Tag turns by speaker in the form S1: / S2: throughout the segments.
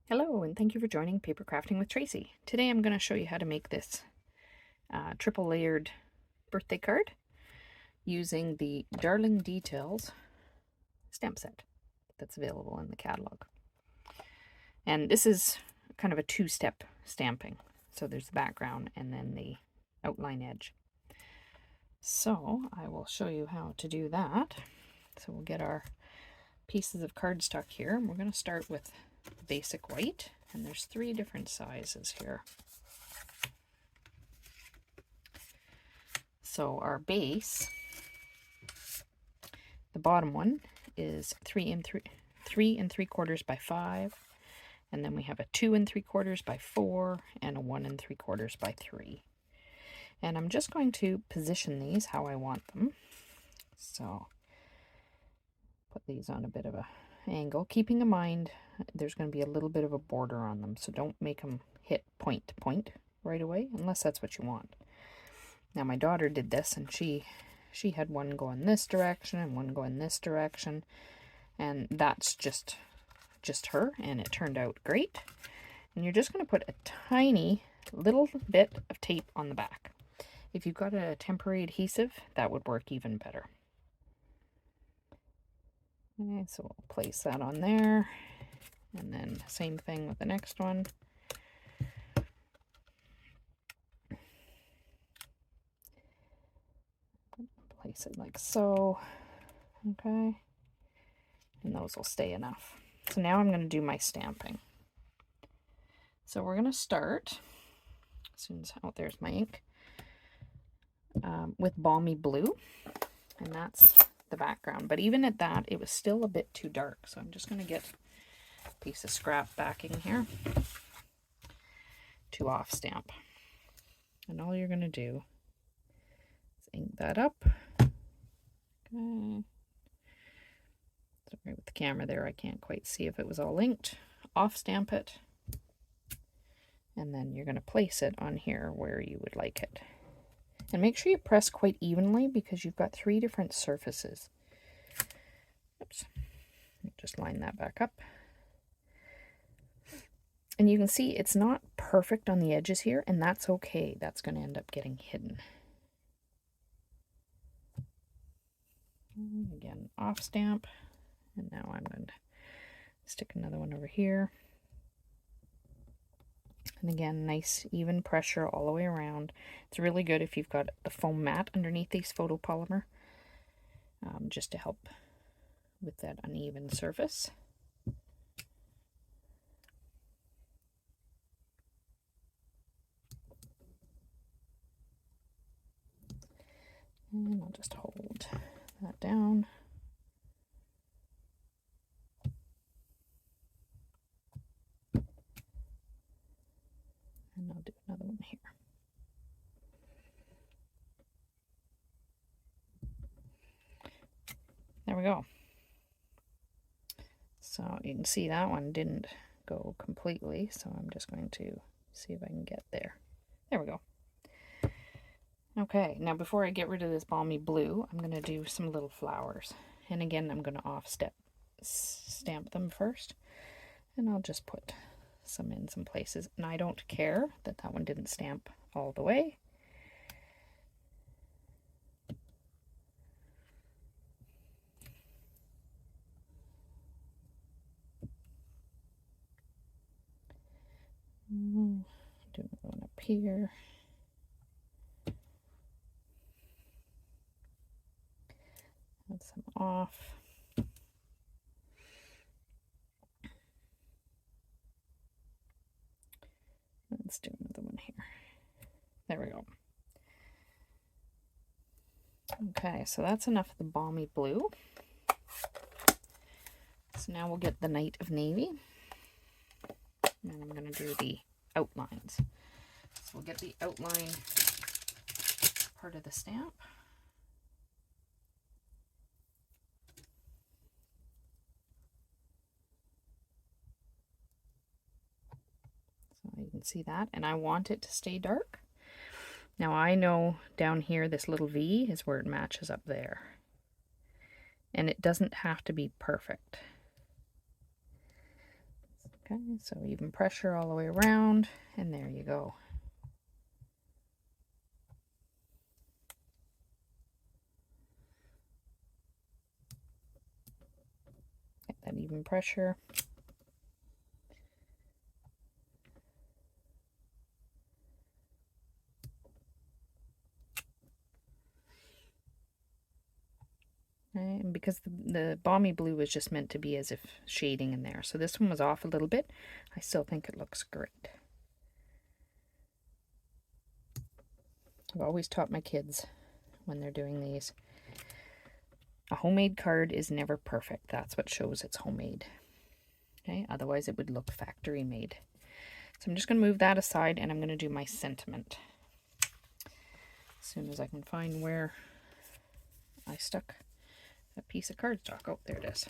S1: Hello, and thank you for joining Paper Crafting with Tracy. Today I'm going to show you how to make this triple layered birthday card using the Darling Details stamp set that's available in the catalog. And this is kind of a two-step stamping. So there's the background and then the outline edge. So I will show you how to do that. So we'll get our pieces of cardstock here. We're going to start with basic white, and there's 3 different sizes here. So our base, the bottom one is 3 3/4 by 5, and then we have a 2 3/4 by 4 and a 1 3/4 by 3. And I'm just going to position these how I want them. So put these on a bit of a angle, keeping in mind there's going to be a little bit of a border on them, so don't make them hit point to point right away unless that's what you want. Now my daughter did this, and she had one go in this direction and one go in this direction, and that's just her, and it turned out great. And you're just going to put a tiny little bit of tape on the back. If you've got a temporary adhesive, that would work even better. Okay, so we'll place that on there, and then same thing with the next one. Place it like so. Okay, and those will stay enough. So now I'm going to do my stamping. So we're going to start, as soon as, oh, there's my ink, with Balmy Blue, and that's the background. But even at that, it was still a bit too dark, so I'm just going to get a piece of scrap backing here to off stamp. And all you're going to do is ink that up. Okay. Sorry, with the camera there, I can't quite see if it was all inked. Off stamp it, and then you're going to place it on here where you would like it. And make sure you press quite evenly because you've got 3 different surfaces. Oops. Just line that back up. And you can see it's not perfect on the edges here, and that's okay. That's going to end up getting hidden. And again, off stamp. And now I'm going to stick another one over here. And again, nice even pressure all the way around. It's really good if you've got the foam mat underneath these photopolymer, just to help with that uneven surface. And I'll just hold that down. And I'll do another one here. There we go. So you can see that one didn't go completely, so I'm just going to see if I can get there. There we go. Okay, now before I get rid of this Balmy Blue, I'm going to do some little flowers. And again, I'm going to stamp them first. And I'll just put some in some places. And I don't care that that one didn't stamp all the way. Do another one up here. Add some off. Let's do another one here. There we go. Okay, so that's enough of the Balmy Blue. So now we'll get the Night of Navy. And I'm going to do the outlines. So we'll get the outline part of the stamp. So you can see that, and I want it to stay dark. Now I know down here this little V is where it matches up there. And it doesn't have to be perfect. Okay, so even pressure all the way around, and there you go. Get that even pressure. Okay, and because the balmy blue was just meant to be as if shading in there, so this one was off a little bit, I still think it looks great. I've always taught my kids when they're doing these, a homemade card is never perfect. That's what shows it's homemade. Okay, otherwise it would look factory made. So I'm just going to move that aside, and I'm going to do my sentiment. As soon as I can find where I stuck a piece of cardstock. Oh, there it is.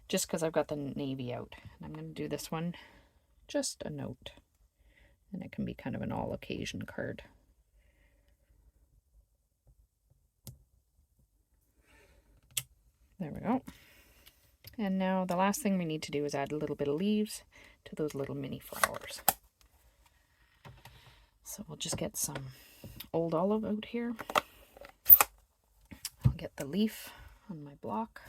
S1: Just because I've got the navy out. And I'm going to do this one, just a note. And it can be kind of an all occasion card. There we go. And now the last thing we need to do is add a little bit of leaves to those little mini flowers. So we'll just get some old olive out here. I'll get the leaf on my block.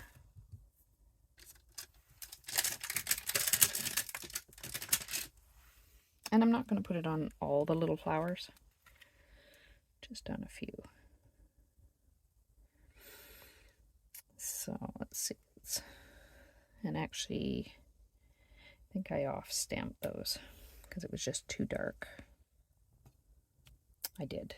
S1: And I'm not going to put it on all the little flowers, just on a few. So let's see. And actually, I think I off-stamped those because it was just too dark. I did.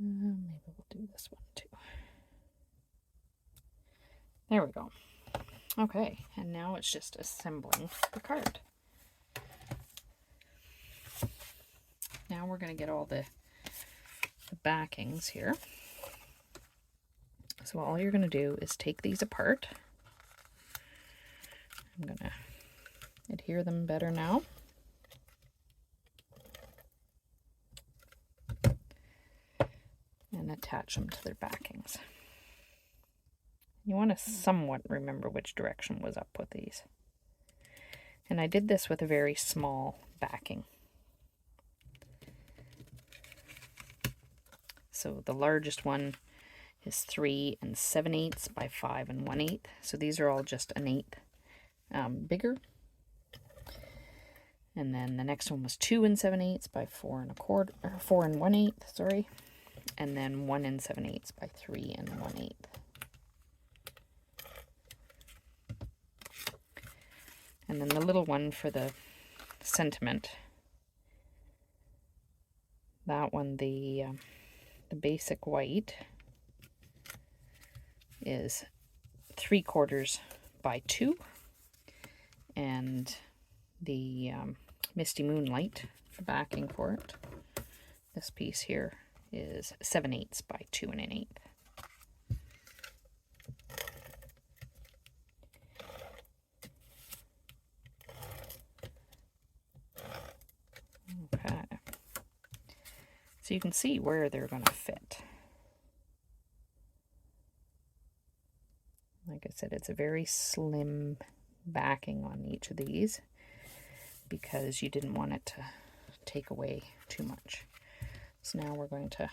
S1: Maybe we'll do this one too. There we go. Okay, and now it's just assembling the card. Now we're going to get all the backings here. So all you're going to do is take these apart. I'm going to adhere them better now. And attach them to their backings. You want to somewhat remember which direction was up with these. And I did this with a very small backing. So the largest one is 3 7/8 by 5 1/8. So these are all just 1/8 bigger. And then the next one was 2 7/8 by 4 1/4, or 4 1/8, sorry. And then 1 7/8 by 3 1/8. And then the little one for the sentiment, that one, the basic white, is 3/4 by 2, and the Misty Moonlight, the backing for it, this piece here, is 7/8 by 2 1/8. Okay, so you can see where they're going to fit. Like I said, it's a very slim backing on each of these because you didn't want it to take away too much. So now we're going to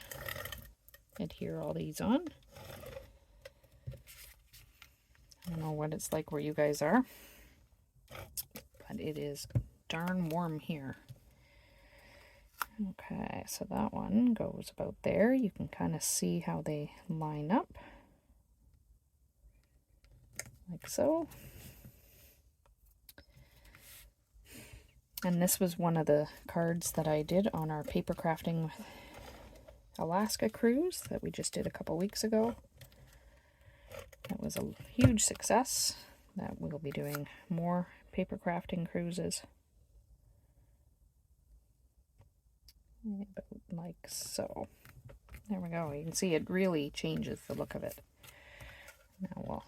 S1: adhere all these on. I don't know what it's like where you guys are, but it is darn warm here. Okay, so that one goes about there. You can kind of see how they line up, like so. And this was one of the cards that I did on our paper crafting Alaska cruise that we just did a couple weeks ago. That was a huge success. That we'll be doing more paper crafting cruises. about like so. There we go. You can see it really changes the look of it. Now we'll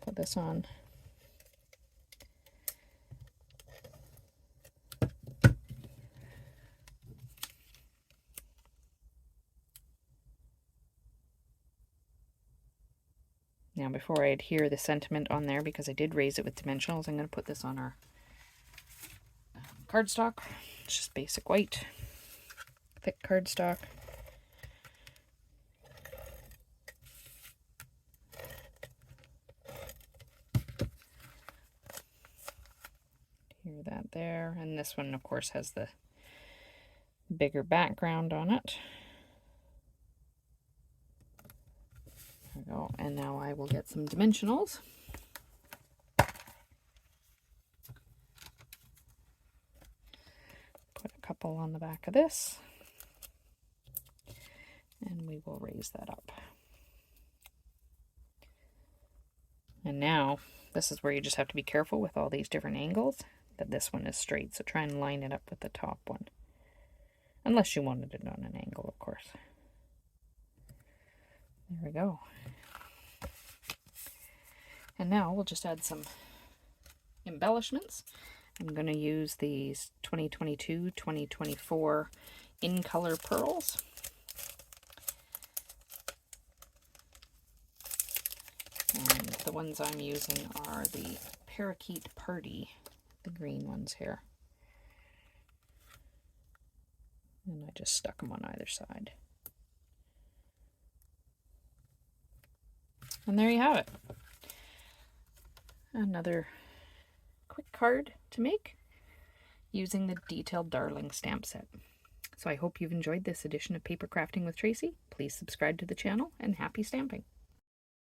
S1: put this on. Now before I adhere the sentiment on there, because I did raise it with dimensionals, I'm going to put this on our cardstock. It's just basic white, thick cardstock. Adhere that there, and this one of course has the bigger background on it. There we go, and now I will get some dimensionals. Put a couple on the back of this, and we will raise that up. And now, this is where you just have to be careful with all these different angles, that this one is straight, so try and line it up with the top one. Unless you wanted it on an angle, of course. There we go. And now we'll just add some embellishments. I'm going to use these 2022-2024 in color pearls. And the ones I'm using are the Parakeet Party, the green ones here. And I just stuck them on either side. And there you have it. Another quick card to make using the Detailed Darling stamp set. So I hope you've enjoyed this edition of Paper Crafting with Tracey. Please subscribe to the channel and happy stamping.